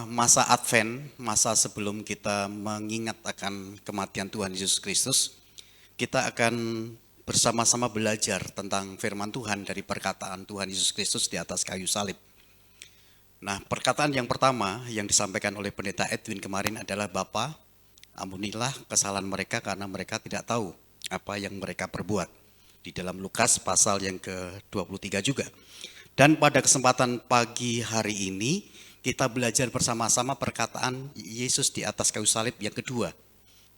masa Advent, masa sebelum kita mengingat akan kematian Tuhan Yesus Kristus, kita akan bersama-sama belajar tentang firman Tuhan dari perkataan Tuhan Yesus Kristus di atas kayu salib. Nah, perkataan yang pertama yang disampaikan oleh Pendeta Edwin kemarin adalah, Bapa, ampunilah kesalahan mereka karena mereka tidak tahu apa yang mereka perbuat. Di dalam Lukas pasal yang ke-23 juga. Dan pada kesempatan pagi hari ini, kita belajar bersama-sama perkataan Yesus di atas kayu salib yang kedua,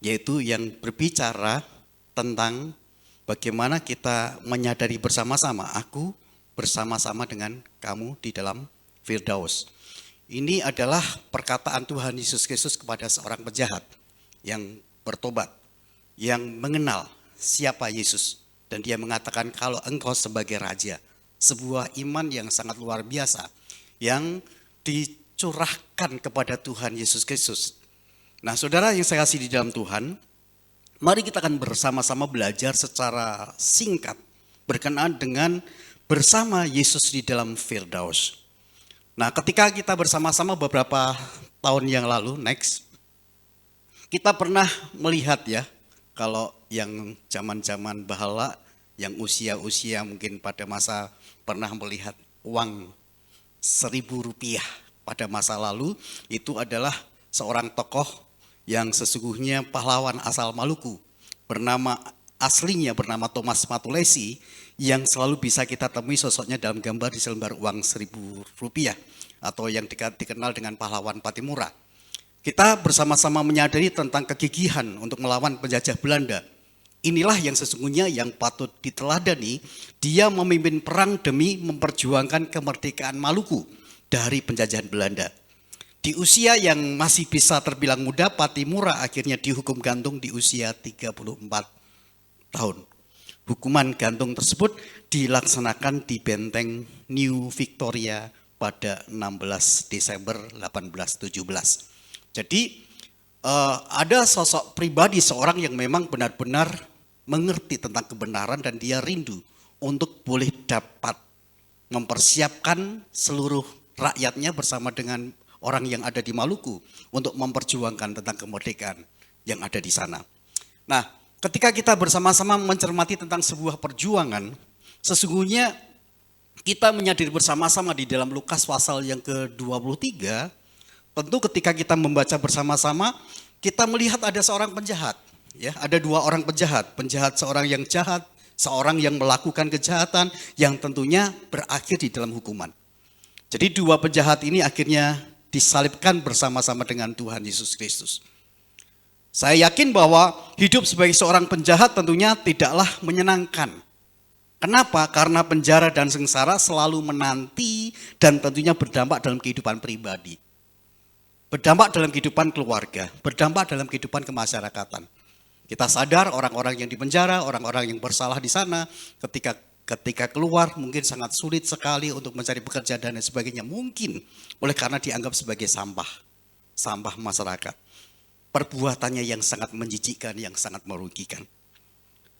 yaitu yang berbicara tentang bagaimana kita menyadari bersama-sama, aku bersama-sama dengan kamu di dalam Firdaus. Ini adalah perkataan Tuhan Yesus Kristus kepada seorang penjahat yang bertobat, yang mengenal siapa Yesus. Dan dia mengatakan, kalau engkau sebagai raja, sebuah iman yang sangat luar biasa, yang dicurahkan kepada Tuhan Yesus Kristus. Nah, saudara yang saya kasih di dalam Tuhan, mari kita akan bersama-sama belajar secara singkat berkenaan dengan bersama Yesus di dalam Firdaus. Nah, ketika kita bersama-sama beberapa tahun yang lalu, kita pernah melihat ya, kalau yang zaman-zaman bahala, yang usia-usia mungkin pada masa pernah melihat uang Rp1.000 pada masa lalu, itu adalah seorang tokoh yang sesungguhnya pahlawan asal Maluku, aslinya bernama Thomas Matulesi, yang selalu bisa kita temui sosoknya dalam gambar di selembar uang Rp1.000 atau yang dikenal dengan pahlawan Patimura. Kita bersama-sama menyadari tentang kegigihan untuk melawan penjajah Belanda. Inilah yang sesungguhnya yang patut diteladani. Dia memimpin perang demi memperjuangkan kemerdekaan Maluku dari penjajahan Belanda. Di usia yang masih bisa terbilang muda, Patimura akhirnya dihukum gantung di usia 34 tahun. Hukuman gantung tersebut dilaksanakan di benteng New Victoria pada 16 Desember 1817. Jadi ada sosok pribadi seorang yang memang benar-benar mengerti tentang kebenaran dan dia rindu untuk boleh dapat mempersiapkan seluruh rakyatnya bersama dengan orang yang ada di Maluku untuk memperjuangkan tentang kemerdekaan yang ada di sana. Nah, ketika kita bersama-sama mencermati tentang sebuah perjuangan, sesungguhnya kita menyadari bersama-sama di dalam Lukas pasal yang ke-23, tentu ketika kita membaca bersama-sama, kita melihat ada seorang penjahat. Ya, ada dua orang penjahat seorang yang jahat, seorang yang melakukan kejahatan yang tentunya berakhir di dalam hukuman. Jadi dua penjahat ini akhirnya disalibkan bersama-sama dengan Tuhan Yesus Kristus. Saya yakin bahwa hidup sebagai seorang penjahat tentunya tidaklah menyenangkan. Kenapa? Karena penjara dan sengsara selalu menanti dan tentunya berdampak dalam kehidupan pribadi. Berdampak dalam kehidupan keluarga, berdampak dalam kehidupan kemasyarakatan. Kita sadar orang-orang yang dipenjara, orang-orang yang bersalah di sana, ketika keluar mungkin sangat sulit sekali untuk mencari pekerjaan dan sebagainya. Mungkin oleh karena dianggap sebagai sampah masyarakat. Perbuatannya yang sangat menjijikkan, yang sangat merugikan.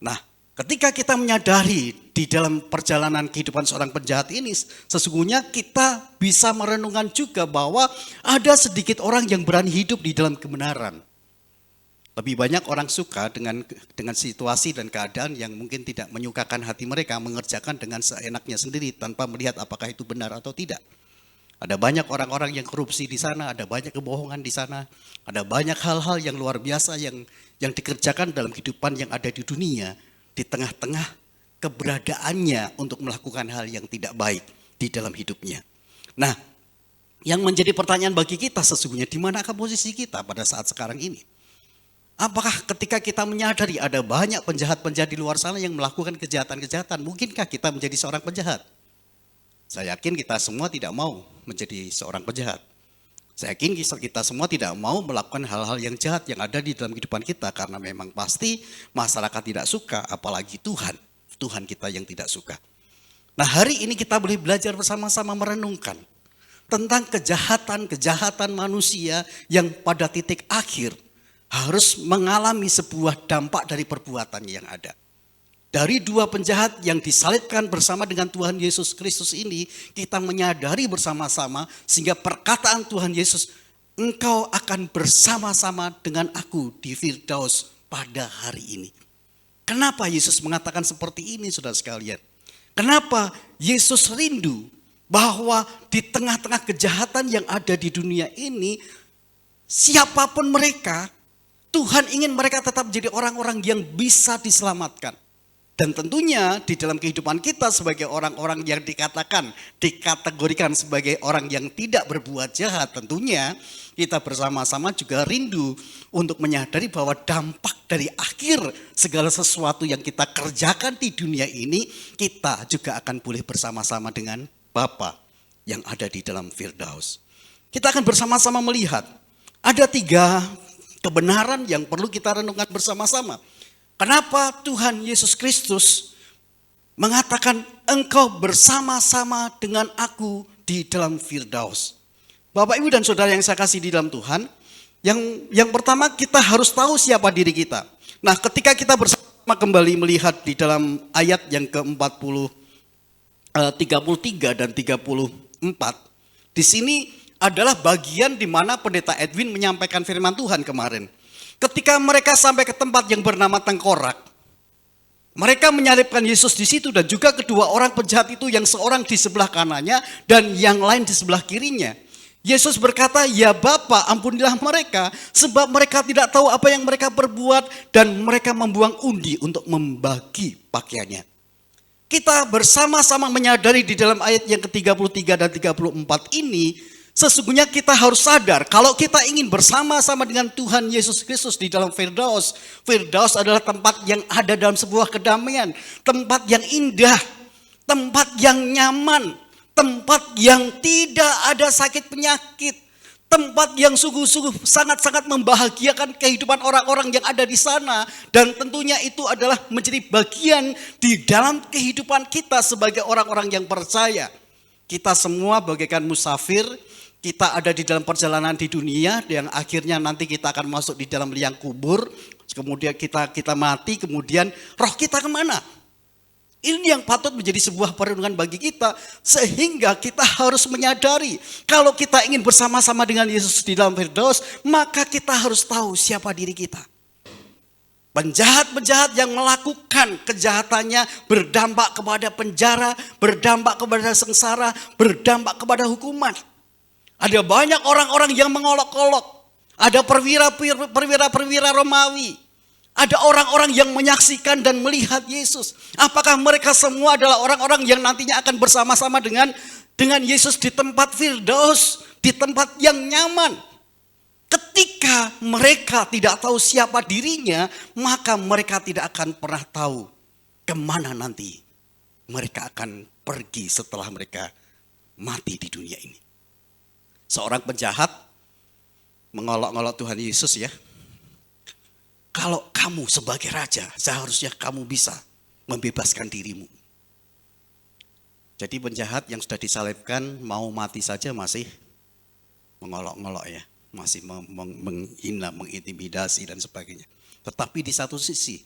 Nah, ketika kita menyadari di dalam perjalanan kehidupan seorang penjahat ini, sesungguhnya kita bisa merenungkan juga bahwa ada sedikit orang yang berani hidup di dalam kebenaran. Lebih banyak orang suka dengan situasi dan keadaan yang mungkin tidak menyukakan hati mereka, mengerjakan dengan seenaknya sendiri tanpa melihat apakah itu benar atau tidak. Ada banyak orang-orang yang korupsi di sana, ada banyak kebohongan di sana, ada banyak hal-hal yang luar biasa yang dikerjakan dalam kehidupan yang ada di dunia, di tengah-tengah keberadaannya untuk melakukan hal yang tidak baik di dalam hidupnya. Nah, yang menjadi pertanyaan bagi kita sesungguhnya, di manakah posisi kita pada saat sekarang ini? Apakah ketika kita menyadari ada banyak penjahat-penjahat di luar sana yang melakukan kejahatan-kejahatan, mungkinkah kita menjadi seorang penjahat? Saya yakin kita semua tidak mau menjadi seorang penjahat. Saya yakin kita semua tidak mau melakukan hal-hal yang jahat yang ada di dalam kehidupan kita, karena memang pasti masyarakat tidak suka, apalagi Tuhan kita yang tidak suka. Nah, hari ini kita boleh belajar bersama-sama merenungkan tentang kejahatan-kejahatan manusia yang pada titik akhir harus mengalami sebuah dampak dari perbuatannya yang ada. Dari dua penjahat yang disalibkan bersama dengan Tuhan Yesus Kristus ini, kita menyadari bersama-sama sehingga perkataan Tuhan Yesus, engkau akan bersama-sama dengan aku di Firdaus pada hari ini. Kenapa Yesus mengatakan seperti ini, saudara sekalian? Kenapa Yesus rindu bahwa di tengah-tengah kejahatan yang ada di dunia ini, siapapun mereka, Tuhan ingin mereka tetap menjadi orang-orang yang bisa diselamatkan. Dan tentunya di dalam kehidupan kita sebagai orang-orang yang dikategorikan sebagai orang yang tidak berbuat jahat, tentunya kita bersama-sama juga rindu untuk menyadari bahwa dampak dari akhir segala sesuatu yang kita kerjakan di dunia ini, kita juga akan boleh bersama-sama dengan Bapa yang ada di dalam Firdaus. Kita akan bersama-sama melihat ada 3 kebenaran yang perlu kita renungkan bersama-sama. Kenapa Tuhan Yesus Kristus mengatakan engkau bersama-sama dengan aku di dalam Firdaus? Bapak, Ibu, dan saudara yang saya kasih di dalam Tuhan, yang pertama kita harus tahu siapa diri kita. Nah, ketika kita bersama kembali melihat di dalam ayat yang ke-33 dan 34, di sini adalah bagian di mana Pendeta Edwin menyampaikan firman Tuhan kemarin. Ketika mereka sampai ke tempat yang bernama Tengkorak, mereka menyalibkan Yesus di situ dan juga kedua orang penjahat itu, yang seorang di sebelah kanannya dan yang lain di sebelah kirinya. Yesus berkata, ya Bapa, ampunilah mereka sebab mereka tidak tahu apa yang mereka perbuat, dan mereka membuang undi untuk membagi pakaiannya. Kita bersama-sama menyadari di dalam ayat yang ke-33 dan 34 ini, sesungguhnya kita harus sadar kalau kita ingin bersama-sama dengan Tuhan Yesus Kristus di dalam Firdaus. Firdaus adalah tempat yang ada dalam sebuah kedamaian, tempat yang indah, tempat yang nyaman, tempat yang tidak ada sakit penyakit, tempat yang sungguh-sungguh sangat-sangat membahagiakan kehidupan orang-orang yang ada di sana. Dan tentunya itu adalah menjadi bagian di dalam kehidupan kita sebagai orang-orang yang percaya. Kita semua bagaikan musafir. Kita ada di dalam perjalanan di dunia yang akhirnya nanti kita akan masuk di dalam liang kubur. Kemudian kita mati, kemudian roh kita kemana? Ini yang patut menjadi sebuah perenungan bagi kita. Sehingga kita harus menyadari kalau kita ingin bersama-sama dengan Yesus di dalam Firdaus, maka kita harus tahu siapa diri kita. Penjahat-penjahat yang melakukan kejahatannya berdampak kepada penjara, berdampak kepada sengsara, berdampak kepada hukuman. Ada banyak orang-orang yang mengolok-olok. Ada perwira-perwira Romawi. Ada orang-orang yang menyaksikan dan melihat Yesus. Apakah mereka semua adalah orang-orang yang nantinya akan bersama-sama dengan Yesus di tempat Firdaus, di tempat yang nyaman? Ketika mereka tidak tahu siapa dirinya, maka mereka tidak akan pernah tahu kemana nanti mereka akan pergi setelah mereka mati di dunia ini. Seorang penjahat mengolok-olok Tuhan Yesus, ya. Kalau kamu sebagai raja, seharusnya kamu bisa membebaskan dirimu. Jadi penjahat yang sudah disalibkan mau mati saja masih mengolok-olok, ya. Masih menghina, mengintimidasi dan sebagainya. Tetapi di satu sisi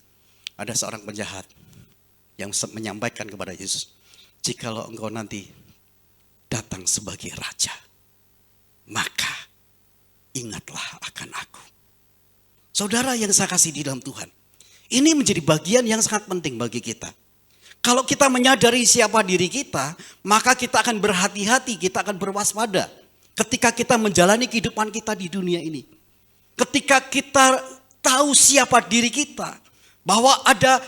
ada seorang penjahat yang menyampaikan kepada Yesus, jikalau engkau nanti datang sebagai raja, maka ingatlah akan aku. Saudara yang saya kasih di dalam Tuhan, ini menjadi bagian yang sangat penting bagi kita. Kalau kita menyadari siapa diri kita, maka kita akan berhati-hati, kita akan berwaspada ketika kita menjalani kehidupan kita di dunia ini. Ketika kita tahu siapa diri kita, bahwa ada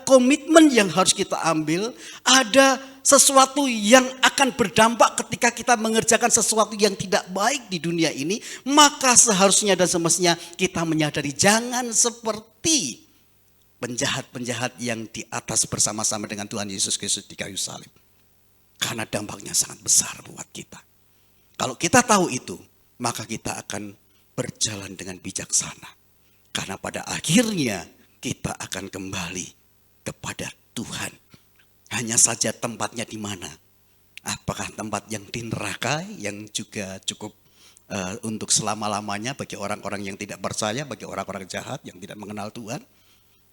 komitmen yang harus kita ambil, ada sesuatu yang akan berdampak ketika kita mengerjakan sesuatu yang tidak baik di dunia ini, maka seharusnya dan semestinya kita menyadari jangan seperti penjahat-penjahat yang di atas bersama-sama dengan Tuhan Yesus Kristus di kayu salib. Karena dampaknya sangat besar buat kita. Kalau kita tahu itu, maka kita akan berjalan dengan bijaksana. Karena pada akhirnya kita akan kembali kepada Tuhan. Hanya saja tempatnya di mana? Apakah tempat yang di neraka yang juga cukup untuk selama-lamanya bagi orang-orang yang tidak percaya, bagi orang-orang jahat yang tidak mengenal Tuhan?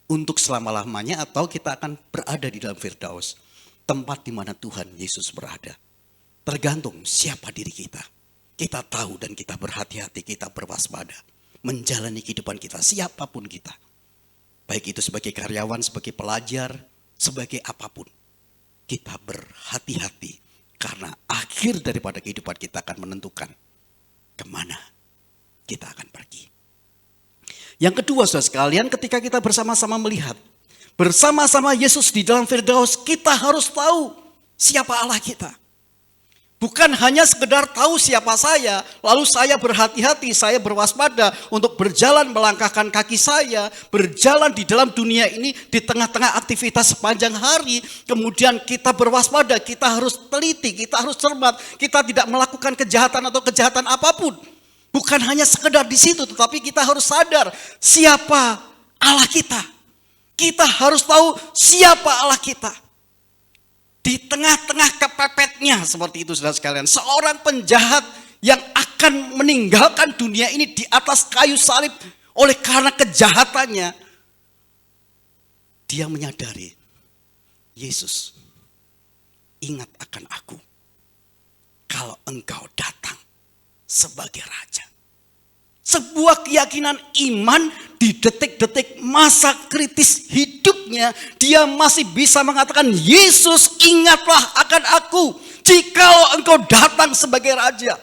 untuk selama-lamanya atau kita akan berada di dalam Firdaus, tempat di mana Tuhan Yesus berada. Tergantung siapa diri kita. Kita tahu dan kita berhati-hati, kita berwaspada menjalani kehidupan kita, siapapun kita. Baik itu sebagai karyawan, sebagai pelajar, sebagai apapun. Kita berhati-hati karena akhir daripada kehidupan kita akan menentukan kemana kita akan pergi. Yang kedua, saudara sekalian, ketika kita bersama-sama melihat bersama-sama Yesus di dalam Firdaus, kita harus tahu siapa Allah kita. Bukan hanya sekedar tahu siapa saya, lalu saya berhati-hati, saya berwaspada untuk berjalan melangkahkan kaki saya, berjalan di dalam dunia ini di tengah-tengah aktivitas sepanjang hari, kemudian kita berwaspada, kita harus teliti, kita harus cermat, kita tidak melakukan kejahatan atau kejahatan apapun. Bukan hanya sekedar di situ, tetapi kita harus sadar siapa Allah kita. Kita harus tahu siapa Allah kita. Di tengah-tengah kepepetnya seperti itu, saudara sekalian. Seorang penjahat yang akan meninggalkan dunia ini di atas kayu salib oleh karena kejahatannya. Dia menyadari, Yesus, ingat akan aku kalau engkau datang sebagai raja. Sebuah keyakinan iman di detik-detik masa kritis hidupnya, dia masih bisa mengatakan, Yesus ingatlah akan aku jikalau engkau datang sebagai raja.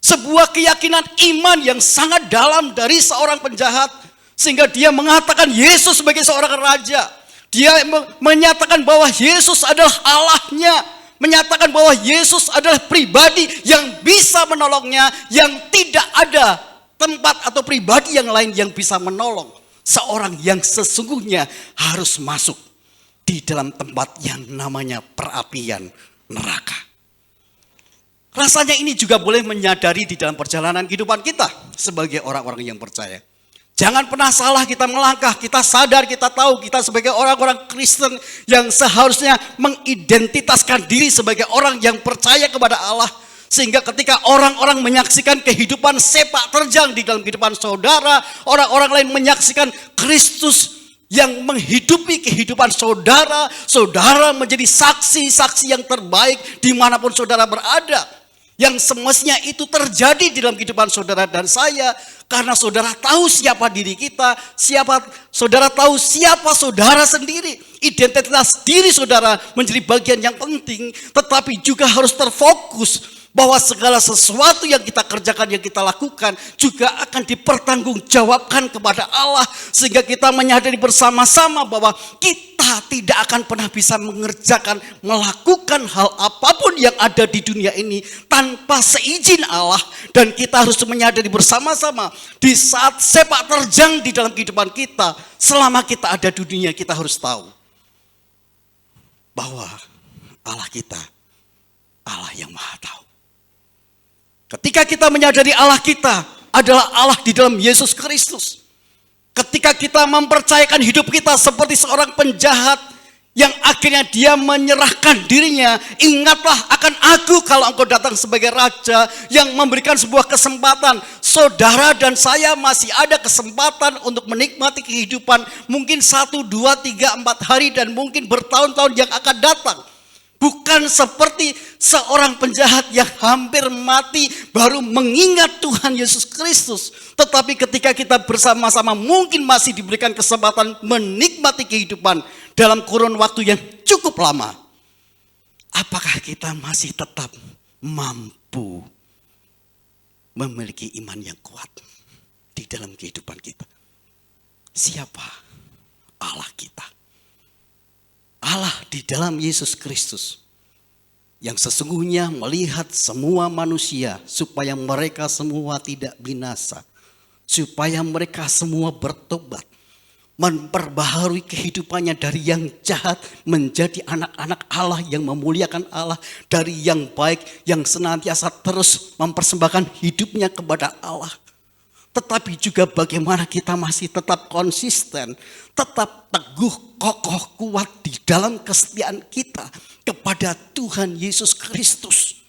Sebuah keyakinan iman yang sangat dalam dari seorang penjahat, sehingga dia mengatakan Yesus sebagai seorang raja. Dia menyatakan bahwa Yesus adalah Allahnya, menyatakan bahwa Yesus adalah pribadi yang bisa menolongnya, yang tidak ada tempat atau pribadi yang lain yang bisa menolong. Seorang yang sesungguhnya harus masuk di dalam tempat yang namanya perapian neraka. Rasanya ini juga boleh menyadari di dalam perjalanan kehidupan kita sebagai orang-orang yang percaya. Jangan pernah salah kita melangkah, kita sadar, kita tahu kita sebagai orang-orang Kristen yang seharusnya mengidentitaskan diri sebagai orang yang percaya kepada Allah. Sehingga ketika orang-orang menyaksikan kehidupan sepak terjang di dalam kehidupan saudara, orang-orang lain menyaksikan Kristus yang menghidupi kehidupan saudara, saudara menjadi saksi-saksi yang terbaik dimanapun saudara berada. Yang semestinya itu terjadi di dalam kehidupan saudara dan saya, karena saudara tahu siapa diri kita, saudara tahu siapa saudara sendiri. Identitas diri saudara menjadi bagian yang penting, tetapi juga harus terfokus bahwa segala sesuatu yang kita kerjakan, yang kita lakukan juga akan dipertanggungjawabkan kepada Allah. Sehingga kita menyadari bersama-sama bahwa kita tidak akan pernah bisa melakukan hal apapun yang ada di dunia ini tanpa seizin Allah. Dan kita harus menyadari bersama-sama di saat sepak terjang di dalam kehidupan kita, selama kita ada di dunia, kita harus tahu bahwa Allah kita, Allah yang Maha Tahu. Ketika kita menyadari Allah kita adalah Allah di dalam Yesus Kristus. Ketika kita mempercayakan hidup kita seperti seorang penjahat yang akhirnya dia menyerahkan dirinya, ingatlah akan aku kalau engkau datang sebagai raja, yang memberikan sebuah kesempatan. Saudara dan saya masih ada kesempatan untuk menikmati kehidupan mungkin 1, 2, 3, 4 hari dan mungkin bertahun-tahun yang akan datang. Bukan seperti seorang penjahat yang hampir mati baru mengingat Tuhan Yesus Kristus. Tetapi ketika kita bersama-sama mungkin masih diberikan kesempatan menikmati kehidupan dalam kurun waktu yang cukup lama. Apakah kita masih tetap mampu memiliki iman yang kuat di dalam kehidupan kita? Siapa Allah kita? Allah di dalam Yesus Kristus yang sesungguhnya melihat semua manusia supaya mereka semua tidak binasa, supaya mereka semua bertobat, memperbaharui kehidupannya dari yang jahat menjadi anak-anak Allah yang memuliakan Allah, dari yang baik yang senantiasa terus mempersembahkan hidupnya kepada Allah. Tetapi juga bagaimana kita masih tetap konsisten, tetap teguh, kokoh, kuat di dalam kesetiaan kita kepada Tuhan Yesus Kristus.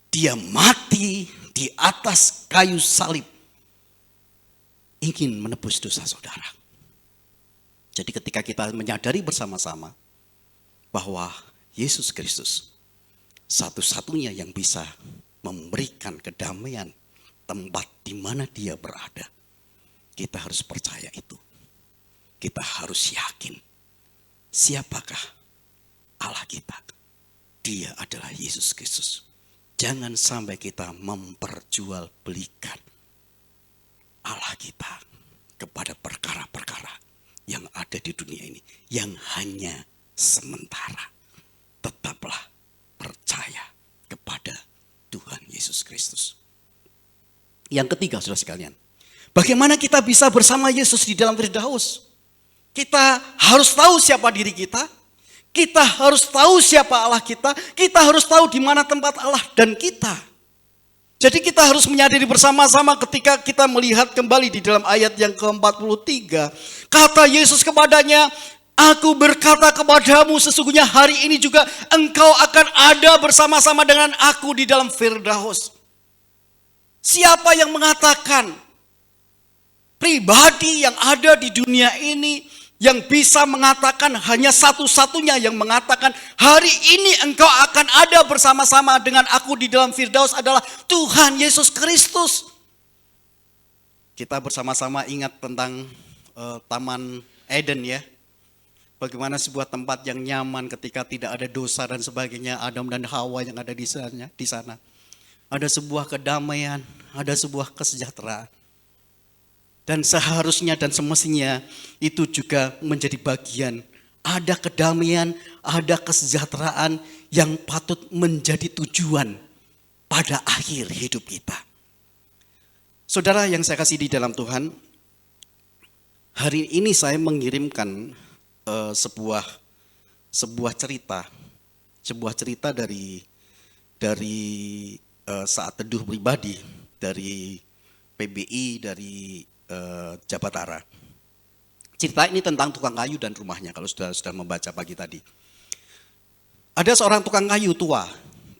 Dia mati di atas kayu salib, ingin menebus dosa saudara. Jadi ketika kita menyadari bersama-sama bahwa Yesus Kristus satu-satunya yang bisa memberikan kedamaian tempat di mana dia berada, kita harus percaya itu. Kita harus yakin siapakah Allah kita. Dia adalah Yesus Kristus. Jangan sampai kita memperjualbelikan Allah kita kepada perkara-perkara yang ada di dunia ini, yang hanya sementara. Tetaplah percaya kepada Tuhan Yesus Kristus. Yang ketiga, saudara sekalian, bagaimana kita bisa bersama Yesus di dalam Firdaus? Kita harus tahu siapa diri kita. Kita harus tahu siapa Allah kita. Kita harus tahu di mana tempat Allah dan kita. Jadi kita harus menyadari bersama-sama ketika kita melihat kembali di dalam ayat yang ke-43. Kata Yesus kepadanya, aku berkata kepadamu sesungguhnya hari ini juga engkau akan ada bersama-sama dengan aku di dalam Firdaus. Siapa yang mengatakan pribadi yang ada di dunia ini yang bisa mengatakan, hanya satu-satunya yang mengatakan hari ini engkau akan ada bersama-sama dengan aku di dalam Firdaus adalah Tuhan Yesus Kristus. Kita bersama-sama ingat tentang Taman Eden ya. Bagaimana sebuah tempat yang nyaman ketika tidak ada dosa dan sebagainya, Adam dan Hawa yang ada di sana. Ada sebuah kedamaian, ada sebuah kesejahteraan. Dan seharusnya dan semestinya itu juga menjadi bagian. Ada kedamaian, ada kesejahteraan yang patut menjadi tujuan pada akhir hidup kita. Saudara yang saya kasih di dalam Tuhan, hari ini saya mengirimkan sebuah cerita dari saat teduh pribadi dari PBI dari Jabatara. Cerita ini tentang tukang kayu dan rumahnya, kalau sudah membaca pagi tadi. Ada seorang tukang kayu tua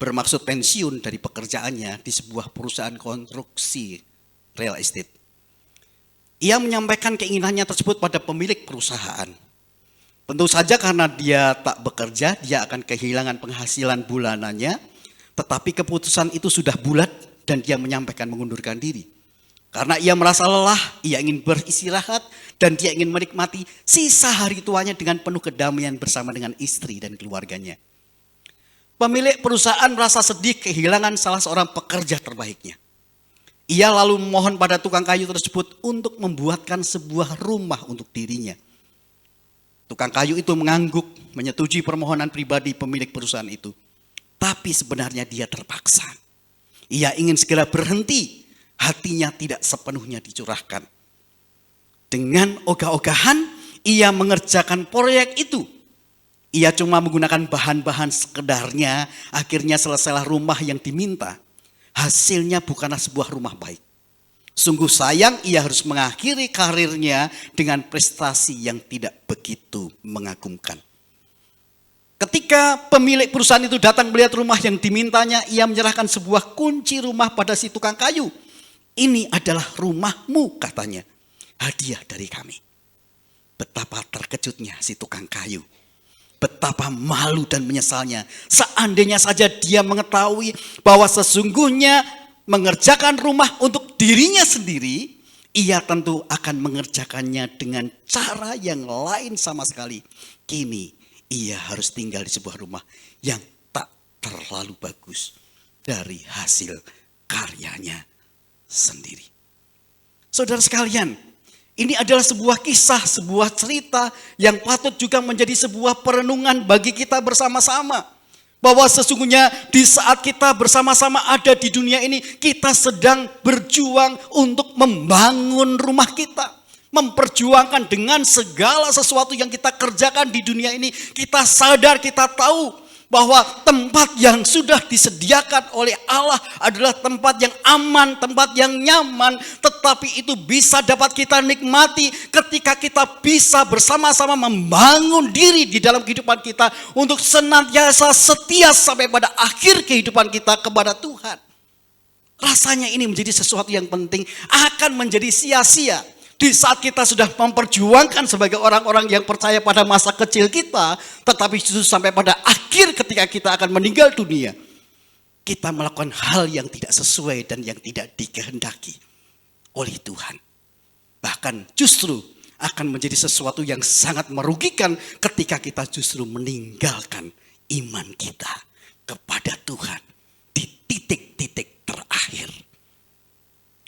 bermaksud pensiun dari pekerjaannya di sebuah perusahaan konstruksi real estate. Ia menyampaikan keinginannya tersebut pada pemilik perusahaan. Tentu saja karena dia tak bekerja, dia akan kehilangan penghasilan bulanannya. Tetapi keputusan itu sudah bulat dan dia menyampaikan mengundurkan diri. Karena ia merasa lelah, ia ingin beristirahat dan dia ingin menikmati sisa hari tuanya dengan penuh kedamaian bersama dengan istri dan keluarganya. Pemilik perusahaan merasa sedih kehilangan salah seorang pekerja terbaiknya. Ia lalu memohon pada tukang kayu tersebut untuk membuatkan sebuah rumah untuk dirinya. Tukang kayu itu mengangguk, menyetujui permohonan pribadi pemilik perusahaan itu. Tapi sebenarnya dia terpaksa. Ia ingin segera berhenti. Hatinya tidak sepenuhnya dicurahkan. Dengan ogah-ogahan ia mengerjakan proyek itu. Ia cuma menggunakan bahan-bahan sekedarnya. Akhirnya selesailah rumah yang diminta. Hasilnya bukanlah sebuah rumah baik. Sungguh sayang ia harus mengakhiri karirnya dengan prestasi yang tidak begitu mengagumkan. Ketika pemilik perusahaan itu datang melihat rumah yang dimintanya, ia menyerahkan sebuah kunci rumah pada si tukang kayu. Ini adalah rumahmu, katanya. Hadiah dari kami. Betapa terkejutnya si tukang kayu. Betapa malu dan menyesalnya. Seandainya saja dia mengetahui bahwa sesungguhnya mengerjakan rumah untuk dirinya sendiri, ia tentu akan mengerjakannya dengan cara yang lain sama sekali. Kini ia harus tinggal di sebuah rumah yang tak terlalu bagus dari hasil karyanya sendiri. Saudara sekalian, ini adalah sebuah kisah, sebuah cerita yang patut juga menjadi sebuah perenungan bagi kita bersama-sama. Bahwa sesungguhnya di saat kita bersama-sama ada di dunia ini, kita sedang berjuang untuk membangun rumah kita. Memperjuangkan dengan segala sesuatu yang kita kerjakan di dunia ini. Kita sadar, kita tahu bahwa tempat yang sudah disediakan oleh Allah adalah tempat yang aman, tempat yang nyaman. Tetapi itu bisa dapat kita nikmati ketika kita bisa bersama-sama membangun diri di dalam kehidupan kita untuk senantiasa setia sampai pada akhir kehidupan kita kepada Tuhan. Rasanya ini menjadi sesuatu yang penting, akan menjadi sia-sia. Di saat kita sudah memperjuangkan sebagai orang-orang yang percaya pada masa kecil kita, tetapi justru sampai pada akhir ketika kita akan meninggal dunia, kita melakukan hal yang tidak sesuai dan yang tidak dikehendaki oleh Tuhan. Bahkan justru akan menjadi sesuatu yang sangat merugikan ketika kita justru meninggalkan iman kita kepada Tuhan di titik-titik terakhir.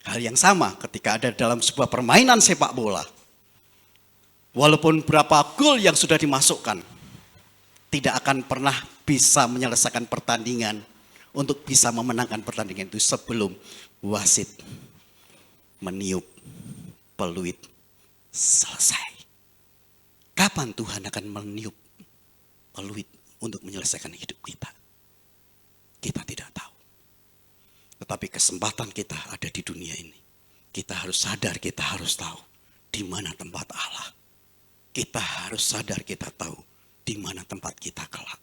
Hal yang sama ketika ada dalam sebuah permainan sepak bola. Walaupun berapa gol yang sudah dimasukkan, tidak akan pernah bisa menyelesaikan pertandingan untuk bisa memenangkan pertandingan itu sebelum wasit meniup peluit selesai. Kapan Tuhan akan meniup peluit untuk menyelesaikan hidup kita? Kita tidak tahu. Tetapi kesempatan kita ada di dunia ini. Kita harus sadar, kita harus tahu di mana tempat Allah. Kita harus sadar, kita tahu di mana tempat kita kelak.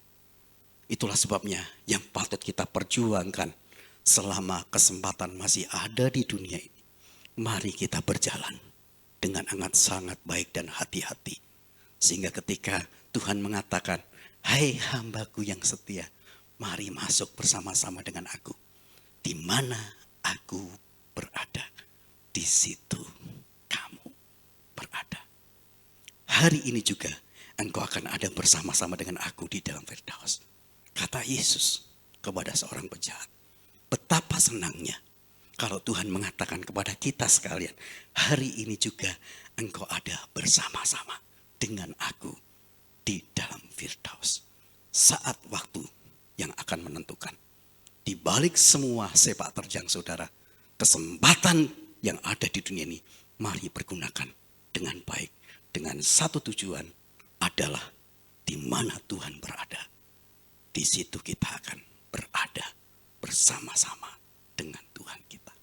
Itulah sebabnya yang patut kita perjuangkan selama kesempatan masih ada di dunia ini. Mari kita berjalan dengan sangat baik dan hati-hati. Sehingga ketika Tuhan mengatakan, hai hambaku yang setia, mari masuk bersama-sama dengan aku. Di mana aku berada, di situ kamu berada. Hari ini juga engkau akan ada bersama-sama dengan aku di dalam Firdaus. Kata Yesus kepada seorang penjahat. Betapa senangnya kalau Tuhan mengatakan kepada kita sekalian, hari ini juga engkau ada bersama-sama dengan aku di dalam Firdaus. Saat waktu yang akan menentukan. Di balik semua sepak terjang saudara, kesempatan yang ada di dunia ini, mari pergunakan dengan baik. Dengan satu tujuan adalah di mana Tuhan berada. Di situ kita akan berada bersama-sama dengan Tuhan kita.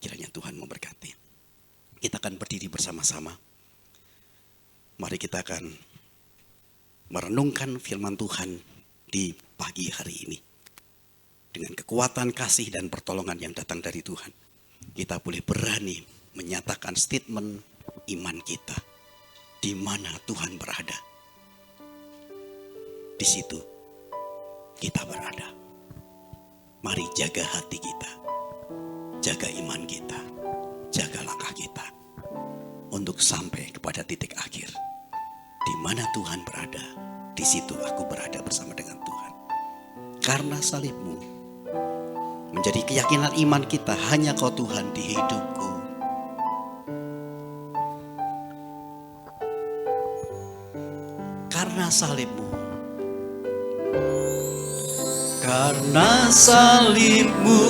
Kiranya Tuhan memberkati. Kita akan berdiri bersama-sama. Mari kita akan merenungkan firman Tuhan di pagi hari ini. Dengan kekuatan kasih dan pertolongan yang datang dari Tuhan, kita boleh berani menyatakan statement iman kita. Di mana Tuhan berada, di situ kita berada. Mari jaga hati kita, jaga iman kita, jaga langkah kita untuk sampai kepada titik akhir. Di mana Tuhan berada, di situ aku berada bersama dengan Tuhan. Karena salibmu menjadi keyakinan iman kita, hanya Kau Tuhan di hidupku. Karena salibmu, karena salibmu